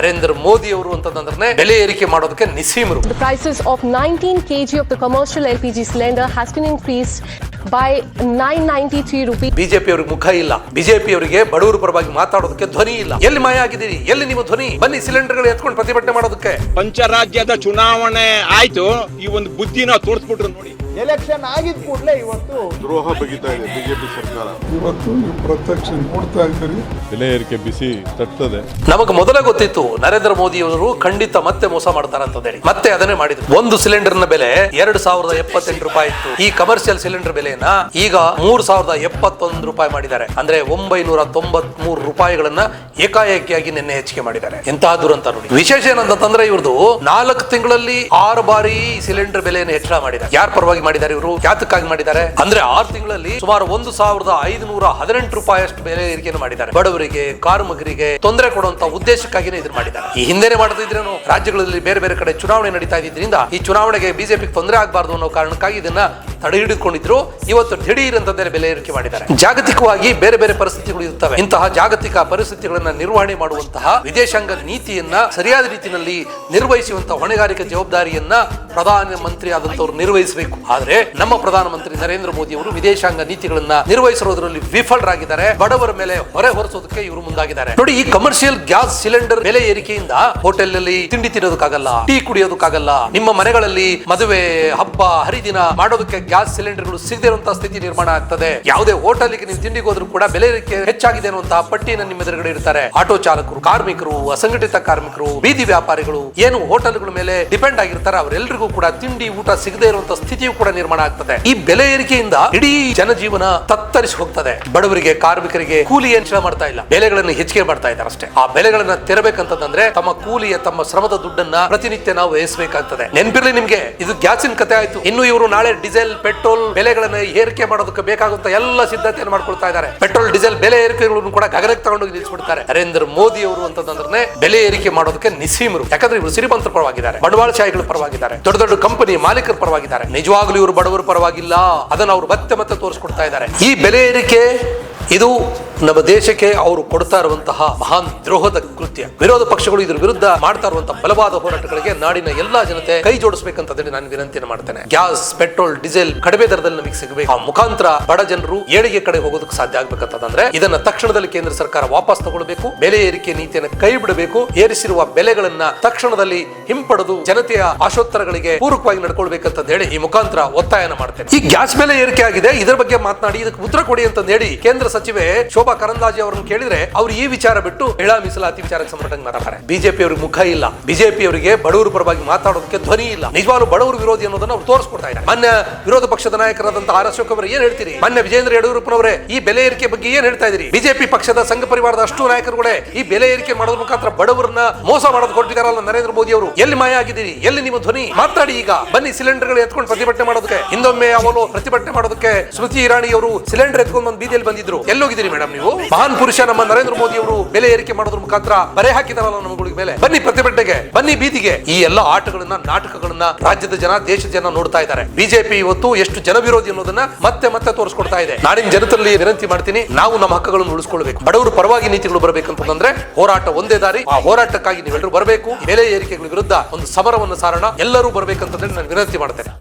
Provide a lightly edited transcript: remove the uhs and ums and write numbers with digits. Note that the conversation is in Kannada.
ನರೇಂದ್ರ ಮೋದಿ ಅವರು ಅಂತಂದ್ರೆ ಬೆಲೆ ಏರಿಕೆ ಮಾಡೋದಕ್ಕೆ ನಿಸೀಮರು. The prices of 19 kg of the commercial LPG cylinder has been increased by 993 rupees. BJP ಅವರಿಗೆ ಮುಖ ಇಲ್ಲ, ಬಿಜೆಪಿ ಅವರಿಗೆ ಬಡವರ ಪರವಾಗಿ ಮಾತಾಡೋದಕ್ಕೆ ಧ್ವನಿ ಇಲ್ಲ. ಎಲ್ಲಿ ಮಾಯ ಆಗಿದ್ದೀರಿ? ಎಲ್ಲಿ ನಿಮ್ಮ ಧ್ವನಿ? ಬನ್ನಿ ಸಿಲಿಂಡರ್ಗಳು ಎತ್ಕೊಂಡು ಪ್ರತಿಭಟನೆ ಮಾಡೋದಕ್ಕೆ. ಪಂಚರಾಜ್ಯದ ಚುನಾವಣೆ ಆಯ್ತು, ಈ ಒಂದು ಬುದ್ಧಿನ ತೋರಿಸ್ಬಿಟ್ರು ನೋಡಿ. ಎಲೆಕ್ಷನ್ ಆಗಿದ ಕೂಡಲೇ ಇವತ್ತು ದ್ರೋಹ ಬಗೆತಾ ಇದೆ ಬಿಜೆಪಿ ಸರ್ಕಾರ. ಇವತ್ತು ನೀವು ಪ್ರತ್ಯಕ್ಷ ನೋಡ್ತಾ ಇದ್ದೀರಿ, ಬೆಲೆ ಏರಿಕೆ ಬಿಸಿ ತಟ್ಟುತ್ತದೆ. ನಮಗೆ ಮೊದಲೇ ಗೊತ್ತಿತ್ತು ನರೇಂದ್ರ ಮೋದಿ ಅವರು ಖಂಡಿತ ಮತ್ತೆ ಮೋಸ ಮಾಡ್ತಾರೆ ಅಂತ ಹೇಳಿ, ಮತ್ತೆ ಅದನ್ನೇ ಮಾಡಿದ್ರು. ಒಂದು ಸಿಲಿಂಡರ್ ನ ಬೆಲೆ 2078 ರೂಪಾಯಿ ಇತ್ತು. ಈ ಕಮರ್ಷಿಯಲ್ ಸಿಲಿಂಡರ್ ಬೆಲೆಯನ್ನ ಈಗ 3071 ರೂಪಾಯಿ ಮಾಡಿದ್ದಾರೆ. ಅಂದ್ರೆ 993 ರೂಪಾಯಿಗಳನ್ನ ಏಕಾಏಕಿಯಾಗಿ ನಿನ್ನೆ ಹೆಚ್ಚಿಗೆ ಮಾಡಿದ್ದಾರೆ. ಎಂತಹ ದುರಂತ ನೋಡಿ. ವಿಶೇಷ ಏನಂತಂದ್ರೆ ಇವ್ರದ್ದು 4 ತಿಂಗಳಲ್ಲಿ 6 ಬಾರಿ ಸಿಲಿಂಡರ್ ಬೆಲೆಯನ್ನು ಹೆಚ್ಚಳ ಮಾಡಿದ್ದಾರೆ. ಯಾರ ಪರವಾಗಿ ಮಾಡಿದ್ದಾರೆ ಇವರು? ಯಾತಕ್ಕಾಗಿ ಮಾಡಿದ್ದಾರೆ ಅಂದ್ರೆ 6 ತಿಂಗಳಲ್ಲಿ ಸುಮಾರು 1518 ರೂಪಾಯಿ ಅಷ್ಟು ಬೆಲೆ ಏರಿಕೆಯನ್ನು ಮಾಡಿದ್ದಾರೆ. ಬಡವರಿಗೆ, ಕಾರ್ಮಿಕರಿಗೆ ತೊಂದರೆ ಕೊಡುವಂತ ಉದ್ದೇಶಕ್ಕಾಗಿನೇ ಇದನ್ನು ಮಾಡಿದ್ದಾರೆ. ಈ ಹಿಂದೆನೆ ಮಾಡ್ತಿದ್ರೇನು, ರಾಜ್ಯಗಳಲ್ಲಿ ಬೇರೆ ಬೇರೆ ಕಡೆ ಚುನಾವಣೆ ನಡೀತಾ ಇದ್ರಿಂದ ಈ ಚುನಾವಣೆಗೆ ಬಿಜೆಪಿಗೆ ತೊಂದರೆ ಆಗಬಾರದು ಅನ್ನೋ ಕಾರಣಕ್ಕಾಗಿ ಇದನ್ನ ತಡೆ ಹಿಡಿದುಕೊಂಡಿದ್ರು. ಇವತ್ತು ದಿಢೀರ್ ಅಂತಂದ್ರೆ ಬೆಲೆ ಏರಿಕೆ ಮಾಡಿದ್ದಾರೆ. ಜಾಗತಿಕವಾಗಿ ಬೇರೆ ಬೇರೆ ಪರಿಸ್ಥಿತಿಗಳು ಇರುತ್ತವೆ. ಇಂತಹ ಜಾಗತಿಕ ಪರಿಸ್ಥಿತಿಗಳನ್ನ ನಿರ್ವಹಣೆ ಮಾಡುವಂತಹ ವಿದೇಶಾಂಗ ನೀತಿಯನ್ನ ಸರಿಯಾದ ರೀತಿಯಲ್ಲಿ ನಿರ್ವಹಿಸುವಂತಹ ಹೊಣೆಗಾರಿಕೆ ಜವಾಬ್ದಾರಿಯನ್ನ ಪ್ರಧಾನ ಮಂತ್ರಿ ಆದಂತವ್ರು ನಿರ್ವಹಿಸಬೇಕು. ಆದ್ರೆ ನಮ್ಮ ಪ್ರಧಾನಮಂತ್ರಿ ನರೇಂದ್ರ ಮೋದಿ ಅವರು ವಿದೇಶಾಂಗ ನೀತಿಗಳನ್ನ ನಿರ್ವಹಿಸಿರೋದ್ರಲ್ಲಿ ವಿಫಲರಾಗಿದ್ದಾರೆ. ಬಡವರ ಮೇಲೆ ಹೊರೆ ಹೊರಿಸೋದಕ್ಕೆ ಇವರು ಮುಂದಾಗಿದ್ದಾರೆ. ನೋಡಿ, ಈ ಕಮರ್ಷಿಯಲ್ ಗ್ಯಾಸ್ ಸಿಲಿಂಡರ್ ಬೆಲೆ ಏರಿಕೆಯಿಂದ ಹೋಟೆಲ್ ನಲ್ಲಿ ತಿಂಡಿ ತಿನ್ನೋದಕ್ಕಾಗಲ್ಲ, ಟೀ ಕುಡಿಯೋದಕ್ಕಾಗಲ್ಲ, ನಿಮ್ಮ ಮನೆಗಳಲ್ಲಿ ಮದುವೆ, ಹಬ್ಬ, ಹರಿದಿನ ಮಾಡೋದಕ್ಕೆ ಗ್ಯಾಸ್ ಸಿಲಿಂಡರ್ಗಳು ಸಿಗದೇ ಇರುವಂತಹ ಸ್ಥಿತಿ ನಿರ್ಮಾಣ ಆಗ್ತದೆ. ಯಾವುದೇ ಹೋಟೆಲ್ಗೆ ನೀವು ತಿಂಡಿಗೆ ಹೋದ್ರೂ ಕೂಡ ಬೆಲೆ ಏರಿಕೆ ಹೆಚ್ಚಾಗಿದೆ ಅನ್ನುವಂತಹ ಪಟ್ಟಿಯನ್ನು ನಿಮ್ಮ ಎದುರುಗಡೆ ಇರ್ತಾರೆ. ಆಟೋ ಚಾಲಕರು, ಕಾರ್ಮಿಕರು, ಅಸಂಘಟಿತ ಕಾರ್ಮಿಕರು, ಬೀದಿ ವ್ಯಾಪಾರಿಗಳು ಏನು ಹೋಟೆಲ್ಗಳ ಮೇಲೆ ಡಿಪೆಂಡ್ ಆಗಿರ್ತಾರೆ, ಅವರೆಲ್ಲರಿಗೂ ಕೂಡ ತಿಂಡಿ ಊಟ ಸಿಗದೇ ಇರುವಂತಹ ಸ್ಥಿತಿಯು ಕೂಡ ನಿರ್ಮಾಣ ಆಗ್ತದೆ. ಈ ಬೆಲೆ ಏರಿಕೆಯಿಂದ ಇಡೀ ಜನಜೀವನ ತತ್ತರಿಸಿ ಹೋಗ್ತದೆ. ಬಡವರಿಗೆ, ಕಾರ್ಮಿಕರಿಗೆ ಕೂಲಿ ಹೆಚ್ಚಳ ಮಾಡ್ತಾ ಇಲ್ಲ, ಬೆಲೆಗಳನ್ನು ಹೆಚ್ಚಿಗೆ ಮಾಡ್ತಾ ಇದ್ದಾರೆ ಅಷ್ಟೇ. ಆ ಬೆಲೆಗಳನ್ನ ತೆರಬೇಕಂತಂದ್ರೆ ತಮ್ಮ ಕೂಲಿಯ, ತಮ್ಮ ಶ್ರಮದ ದುಡ್ಡನ್ನ ಪ್ರತಿನಿತ್ಯ ನಾವು ವ್ಯಯಿಸಬೇಕಾಗ್ತದೆ. ನೆನಪಿರ್ಲಿ ನಿಮ್ಗೆ, ಇದು ಗ್ಯಾಸಿನ ಕತೆ ಆಯ್ತು. ಇನ್ನು ಇವರು ನಾಳೆ ಡೀಸೆಲ್, ಪೆಟ್ರೋಲ್ ಬೆಲೆಗಳನ್ನ ಏರಿಕೆ ಮಾಡೋದಕ್ಕೆ ಬೇಕಾಗುವಂತ ಎಲ್ಲ ಸಿದ್ಧತೆಯನ್ನು ಮಾಡ್ಕೊಳ್ತಾ ಇದ್ದಾರೆ. ಪೆಟ್ರೋಲ್, ಡೀಸೆಲ್ ಬೆಲೆ ಏರಿಕೆಗಳನ್ನು ಕೂಡ ಗಗನಕ್ಕೆ ತಗೊಂಡೋಗಿ ನಿಲ್ಲಿಸ್ಬಿಡ್ತಾರೆ. ನರೇಂದ್ರ ಮೋದಿ ಅವರು ಅಂತಂದ್ರೆ ಬೆಲೆ ಏರಿಕೆ ಮಾಡೋದಕ್ಕೆ ನಿಸೀಮರು. ಯಾಕಂದ್ರೆ ಇವರು ಶ್ರೀಮಂತರ ಪರವಾಗಿದ್ದಾರೆ, ಬಂಡವಾಳಶಾಹಿಗಳ ಪರವಾಗಿದ್ದಾರೆ, ದೊಡ್ಡ ದೊಡ್ಡ ಕಂಪನಿ ಮಾಲೀಕರ ಪರವಾಗಿದ್ದಾರೆ. ನಿಜವಾಗ್ಲೂ ಇವರು ಬಡವರ ಪರವಾಗಿಲ್ಲ. ಅದನ್ನು ಅವರು ಮತ್ತೆ ತೋರಿಸ್ಕೊಡ್ತಾ ಇದ್ದಾರೆ. ಈ ಬೆಲೆ ಏರಿಕೆ ಇದು ನಮ್ಮ ದೇಶಕ್ಕೆ ಅವರು ಕೊಡ್ತಾ ಇರುವಂತಹ ಮಹಾನ್ ದ್ರೋಹದ ಕೃತ್ಯ. ವಿರೋಧ ಪಕ್ಷಗಳು ಇದ್ರ ವಿರುದ್ಧ ಮಾಡ್ತಾ ಇರುವಂತಹ ಬಲವಾದ ಹೋರಾಟಗಳಿಗೆ ನಾಡಿನ ಎಲ್ಲಾ ಜನತೆ ಕೈ ಜೋಡಿಸಬೇಕಂತ ನಾನು ವಿನಂತಿಯನ್ನು ಮಾಡ್ತೇನೆ. ಗ್ಯಾಸ್, ಪೆಟ್ರೋಲ್, ಡೀಸೆಲ್ ಕಡಿಮೆ ದರದಲ್ಲಿ ನಮಗೆ ಸಿಗಬೇಕು. ಆ ಮುಖಾಂತರ ಬಡ ಜನರು ಏಳಿಗೆ ಕಡೆ ಹೋಗೋದಕ್ಕೆ ಸಾಧ್ಯ ಆಗ್ಬೇಕಂತಂದ್ರೆ ಇದನ್ನ ತಕ್ಷಣದಲ್ಲಿ ಕೇಂದ್ರ ಸರ್ಕಾರ ವಾಪಸ್ ತಗೊಳ್ಬೇಕು. ಬೆಲೆ ಏರಿಕೆ ನೀತಿಯನ್ನು ಕೈ ಬಿಡಬೇಕು. ಏರಿಸಿರುವ ಬೆಲೆಗಳನ್ನ ತಕ್ಷಣದಲ್ಲಿ ಹಿಂಪಡೆದು ಜನತೆಯ ಆಶೋತ್ತರಗಳಿಗೆ ಪೂರಕವಾಗಿ ನಡ್ಕೊಳ್ಬೇಕಂತ ಹೇಳಿ ಈ ಮುಖಾಂತರ ಒತ್ತಾಯನ ಮಾಡ್ತೇನೆ. ಈ ಗ್ಯಾಸ್ ಬೆಲೆ ಏರಿಕೆ ಆಗಿದೆ, ಇದರ ಬಗ್ಗೆ ಮಾತನಾಡಿ ಇದಕ್ಕೆ ಉತ್ತರ ಕೊಡಿ ಅಂತ ಹೇಳಿ ಕೇಂದ್ರ ಸಚಿವೆ ಶೋಭಾ ಕರಂದ್ಲಾಜೆ ಅವರನ್ನು ಕೇಳಿದ್ರೆ ಅವರು ಈ ವಿಚಾರ ಬಿಟ್ಟು ಮಹಿಳಾ ಮೀಸಲಾತಿ ವಿಚಾರಕ್ಕೆ ಸಂಬಂಧ ಮಾತಾಡ್ತಾರೆ. ಬಿಜೆಪಿ ಅವರಿಗೆ ಮುಖ ಇಲ್ಲ, ಬಿಜೆಪಿ ಅವರಿಗೆ ಬಡವರ ಪರವಾಗಿ ಮಾತಾಡೋದಕ್ಕೆ ಧ್ವನಿ ಇಲ್ಲ. ನಿಜವಾಗ್ಲೂ ಬಡವರು ವಿರೋಧಿ ಅನ್ನೋದನ್ನ ಅವರು ತೋರಿಸ್ಕೊಡ್ತಾ ಇದ್ದಾರೆ. ಮೊನ್ನೆ ವಿರೋಧ ಪಕ್ಷದ ನಾಯಕರಾದಂತಹ ಆರ್ ಅಶೋಕ್ ಅವರು ಏನ್ ಹೇಳ್ತೀರಿ? ಮೊನ್ನೆ ವಿಜೇಂದ್ರ ಯಡಿಯೂರಪ್ಪನವರೇ ಈ ಬೆಲೆ ಏರಿಕೆ ಬಗ್ಗೆ ಏನ್ ಹೇಳ್ತಾ ಇದ್ದೀರಿ? ಬಿಜೆಪಿ ಪಕ್ಷದ ಸಂಘ ಪರಿವಾರದ ಅಷ್ಟು ನಾಯಕರುಗಳೇ ಈ ಬೆಲೆ ಏರಿಕೆ ಮಾಡೋದ್ರ ಮುಖಾಂತರ ಬಡವರನ್ನ ಮೋಸ ಮಾಡೋದು ಕೊಟ್ಟಿದ್ದಾರಲ್ಲ ನರೇಂದ್ರ ಮೋದಿ ಅವರು. ಎಲ್ಲಿ ಮಾಯ ಆಗಿದ್ದೀರಿ? ಎಲ್ಲಿ ನಿಮ್ಮ ಧ್ವನಿ? ಮಾತಾಡಿ. ಈಗ ಬನ್ನಿ ಸಿಲಿಂಡರ್ಗಳು ಎತ್ಕೊಂಡು ಪ್ರತಿಭಟನೆ ಮಾಡೋದಕ್ಕೆ. ಹಿಂದೊಮ್ಮೆ ಅವರು ಪ್ರತಿಭಟನೆ ಮಾಡೋದಕ್ಕೆ ಸ್ಮೃತಿ ಇರಾನಿ ಅವರು ಸಿಲಿಂಡರ್ ಎತ್ಕೊಂಡು ಬಂದು ಬೀದಿಯಲ್ಲಿ ಬಂದಿದ್ರು. ಎಲ್ಲೋಗಿದ್ದೀರಿ ಮೇಡಮ್ ನೀವು? ಮಹಾನ್ ಪುರುಷ ನಮ್ಮ ನರೇಂದ್ರ ಮೋದಿ ಅವರು ಬೆಲೆ ಏರಿಕೆ ಮಾಡೋದ್ರ ಮುಖಾಂತರ ಬರೆ ಹಾಕಿದಾರಲ್ಲ ನಮ್ಮಗಳಿಗೆ ಮೇಲೆ. ಬನ್ನಿ ಪ್ರತಿಭಟನೆಗೆ, ಬನ್ನಿ ಬೀದಿಗೆ. ಈ ಎಲ್ಲ ಆಟಗಳನ್ನ, ನಾಟಕಗಳನ್ನ ರಾಜ್ಯದ ಜನ, ದೇಶದ ಜನ ನೋಡ್ತಾ ಇದ್ದಾರೆ. ಬಿಜೆಪಿ ಇವತ್ತು ಎಷ್ಟು ಜನ ವಿರೋಧಿ ಅನ್ನೋದನ್ನ ಮತ್ತೆ ತೋರಿಸ್ಕೊಡ್ತಾ ಇದೆ. ನಾಡಿನ ಜನತೆಯಲ್ಲಿ ವಿನಂತಿ ಮಾಡ್ತೀನಿ, ನಾವು ನಮ್ಮ ಹಕ್ಕುಗಳನ್ನು ಉಳಿಸ್ಕೊಳ್ಬೇಕು. ಬಡವರು ಪರವಾಗಿ ನೀತಿಗಳು ಬರಬೇಕಂತಂದ್ರೆ ಹೋರಾಟ ಒಂದೇ ದಾರಿ. ಆ ಹೋರಾಟಕ್ಕಾಗಿ ನೀವೆಲ್ಲರೂ ಬರಬೇಕು. ಬೆಲೆ ಏರಿಕೆಗಳ ವಿರುದ್ಧ ಒಂದು ಸಮರವನ್ನು ಸಾರೋಣ. ಎಲ್ಲರೂ ಬರಬೇಕಂತಂದ್ರೆ ನಾನು ವಿನಂತಿ ಮಾಡ್ತೇನೆ.